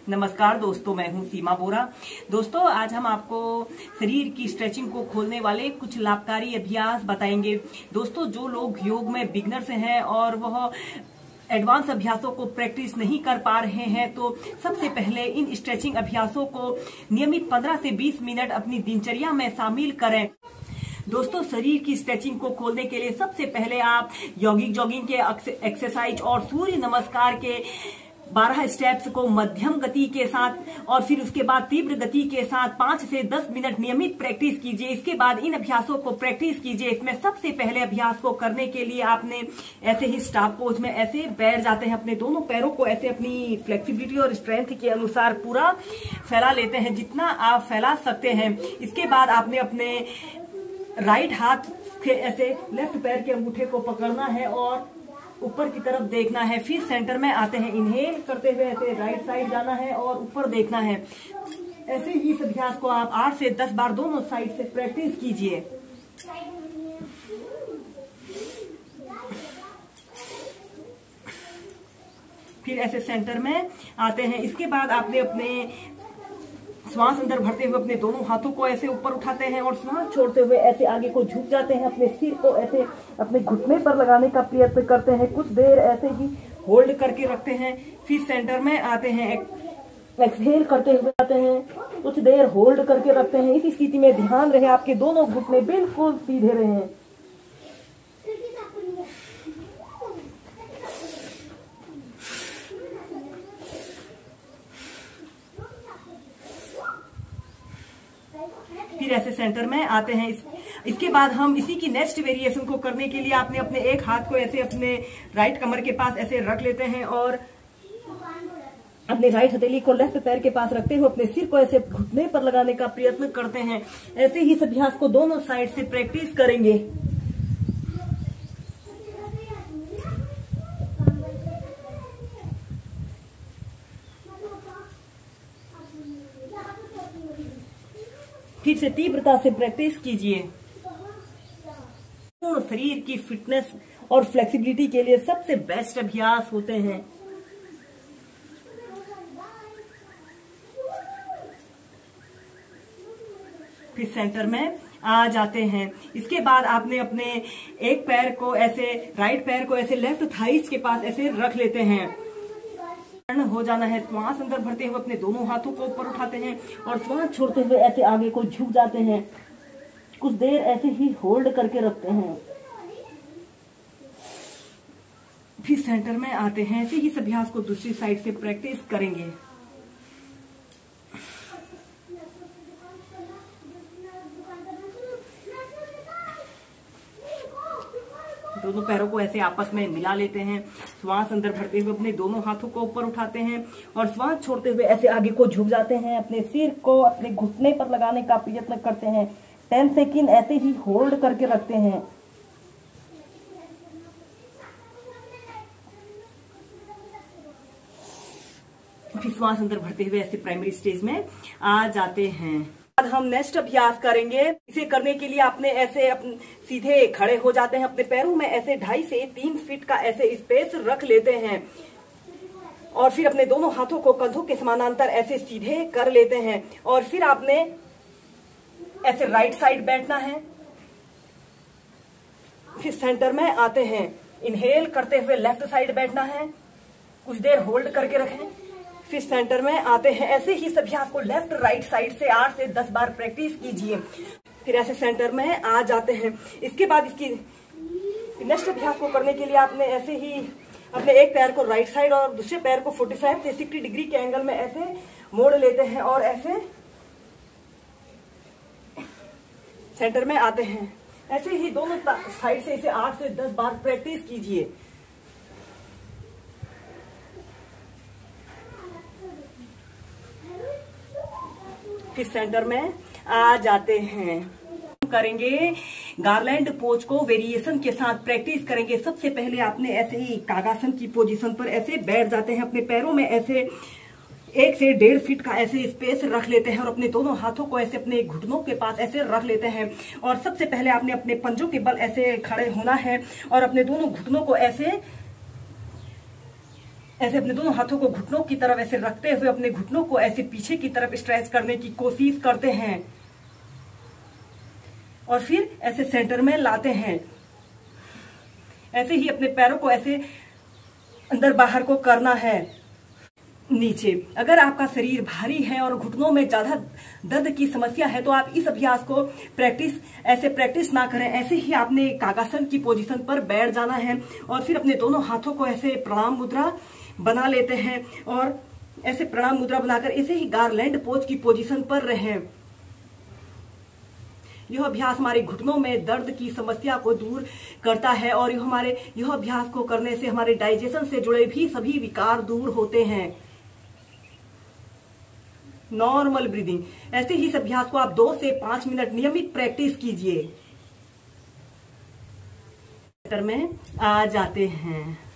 नमस्कार दोस्तों, मैं हूं सीमा बोरा। दोस्तों, आज हम आपको शरीर की स्ट्रेचिंग को खोलने वाले कुछ लाभकारी अभ्यास बताएंगे। दोस्तों, जो लोग योग में बिगनर्स हैं और वह एडवांस अभ्यासों को प्रैक्टिस नहीं कर पा रहे हैं, तो सबसे पहले इन स्ट्रेचिंग अभ्यासों को नियमित 15 से 20 मिनट अपनी दिनचर्या में शामिल करें। दोस्तों, शरीर की स्ट्रेचिंग को खोलने के लिए सबसे पहले आप जॉगिंग के एक्सरसाइज और सूर्य नमस्कार के 12 स्टेप्स को मध्यम गति के साथ और फिर उसके बाद तीव्र गति के साथ 5 से 10 मिनट नियमित प्रैक्टिस कीजिए। इसके बाद इन अभ्यासों को प्रैक्टिस कीजिए। इसमें सबसे पहले अभ्यास को करने के लिए आपने ऐसे ही स्टाफ पोज में ऐसे बैठ जाते हैं। अपने दोनों पैरों को ऐसे अपनी फ्लेक्सिबिलिटी और स्ट्रेंथ के अनुसार पूरा फैला लेते हैं, जितना आप फैला सकते हैं। इसके बाद आपने अपने राइट हाथ के ऐसे लेफ्ट पैर के अंगूठे को पकड़ना है और ऊपर की तरफ देखना है। फिर सेंटर में आते हैं, इनहेल करते हुए ऐसे राइट साइड जाना है और ऊपर देखना है। ऐसे ही इस अभ्यास को आप 8 से 10 बार दोनों साइड से प्रैक्टिस कीजिए। फिर ऐसे सेंटर में आते हैं। इसके बाद आपने अपने श्वास अंदर भरते हुए अपने दोनों हाथों को ऐसे ऊपर उठाते हैं और श्वास छोड़ते हुए ऐसे आगे को झुक जाते हैं। अपने सिर को ऐसे अपने घुटने पर लगाने का प्रयत्न करते हैं। कुछ देर ऐसे ही होल्ड करके रखते हैं। फिर सेंटर में आते हैं, एक्सहेल करते हुए आते हैं। कुछ देर होल्ड करके रखते हैं। इस स्थिति में ध्यान रहे आपके दोनों घुटने बिल्कुल सीधे रहें। फिर ऐसे सेंटर में आते हैं। इसके बाद हम इसी की नेक्स्ट वेरिएशन को करने के लिए आपने अपने एक हाथ को ऐसे अपने राइट कमर के पास ऐसे रख लेते हैं और अपने राइट हथेली को लेफ्ट पैर के पास रखते हुए अपने सिर को ऐसे घुटने पर लगाने का प्रयत्न करते हैं। ऐसे ही इस अभ्यास को दोनों साइड से प्रैक्टिस करेंगे। फिर से तीव्रता से प्रैक्टिस कीजिए। पूर्ण शरीर की फिटनेस और फ्लेक्सिबिलिटी के लिए सबसे बेस्ट अभ्यास होते हैं। फिर सेंटर में आ जाते हैं। इसके बाद आपने अपने एक पैर को ऐसे राइट पैर को ऐसे लेफ्ट थाइस के पास ऐसे रख लेते हैं। हो जाना है। श्वास अंदर भरते हुए अपने दोनों हाथों को ऊपर उठाते हैं और श्वास छोड़ते हुए ऐसे आगे को झुक जाते हैं। कुछ देर ऐसे ही होल्ड करके रखते हैं। फिर सेंटर में आते हैं। ऐसे ही इस अभ्यास को दूसरी साइड से प्रैक्टिस करेंगे। दोनों पैरों को ऐसे आपस में मिला लेते हैं। श्वास अंदर भरते हुए अपने दोनों हाथों को ऊपर उठाते हैं और श्वास छोड़ते हुए ऐसे आगे को झुक जाते हैं। अपने सिर को अपने घुटने पर लगाने का प्रयत्न करते हैं। 10 सेकंड ऐसे ही होल्ड करके रखते हैं। फिर श्वास अंदर भरते हुए ऐसे प्राइमरी स्टेज में आ जाते हैं। अब हम नेक्स्ट अभ्यास करेंगे। इसे करने के लिए आपने ऐसे सीधे खड़े हो जाते हैं। अपने पैरों में ऐसे 2.5 से 3 फीट का ऐसे स्पेस रख लेते हैं और फिर अपने दोनों हाथों को कंधों के समानांतर ऐसे सीधे कर लेते हैं और फिर आपने ऐसे राइट साइड बैठना है। फिर सेंटर में आते हैं, इनहेल करते हुए लेफ्ट साइड बैठना है। कुछ देर होल्ड करके रखें। फिर सेंटर में आते हैं। ऐसे ही इस अभ्यास को लेफ्ट राइट साइड से 8 से 10 बार प्रैक्टिस कीजिए। फिर ऐसे सेंटर में आ जाते हैं। इसके बाद इसकी नेक्स्ट अभ्यास को करने के लिए आपने ऐसे ही अपने एक पैर को राइट साइड और दूसरे पैर को 45 से 60 डिग्री के एंगल में ऐसे मोड़ लेते हैं और ऐसे सेंटर में आते हैं। ऐसे ही दोनों साइड से इसे 8 से 10 बार प्रैक्टिस कीजिए। फिर सेंटर में आ जाते हैं। करेंगे गार्लैंड पोज को वेरिएशन के साथ प्रैक्टिस करेंगे। सबसे पहले आपने ऐसे ही कागासन की पोजीशन पर ऐसे बैठ जाते हैं। अपने पैरों में ऐसे 1 से 1.5 फीट का ऐसे स्पेस रख लेते हैं और अपने दोनों हाथों को ऐसे अपने घुटनों के पास ऐसे रख लेते हैं। और सबसे पहले आपने अपने पंजों के बल ऐसे खड़े होना है और अपने दोनों घुटनों को ऐसे ऐसे अपने दोनों हाथों को घुटनों की तरफ ऐसे रखते हुए अपने घुटनों को ऐसे पीछे की तरफ स्ट्रेच करने की कोशिश करते हैं और फिर ऐसे सेंटर में लाते हैं। ऐसे ही अपने पैरों को ऐसे अंदर बाहर को करना है। नीचे, अगर आपका शरीर भारी है और घुटनों में ज्यादा दर्द की समस्या है तो आप इस अभ्यास को प्रैक्टिस ना करें। ऐसे ही आपने काकासन की पोजीशन पर बैठ जाना है और फिर अपने दोनों हाथों को ऐसे प्रणाम मुद्रा बना लेते हैं और ऐसे प्रणाम मुद्रा बनाकर ऐसे ही गारलैंड पोज की पोजीशन पर रहें। यह अभ्यास हमारे घुटनों में दर्द की समस्या को दूर करता है और यह अभ्यास को करने से हमारे डाइजेशन से जुड़े भी सभी विकार दूर होते हैं। नॉर्मल ब्रीदिंग, ऐसे ही इस अभ्यास को आप 2 से 5 मिनट नियमित प्रैक्टिस कीजिए। में आ जाते हैं।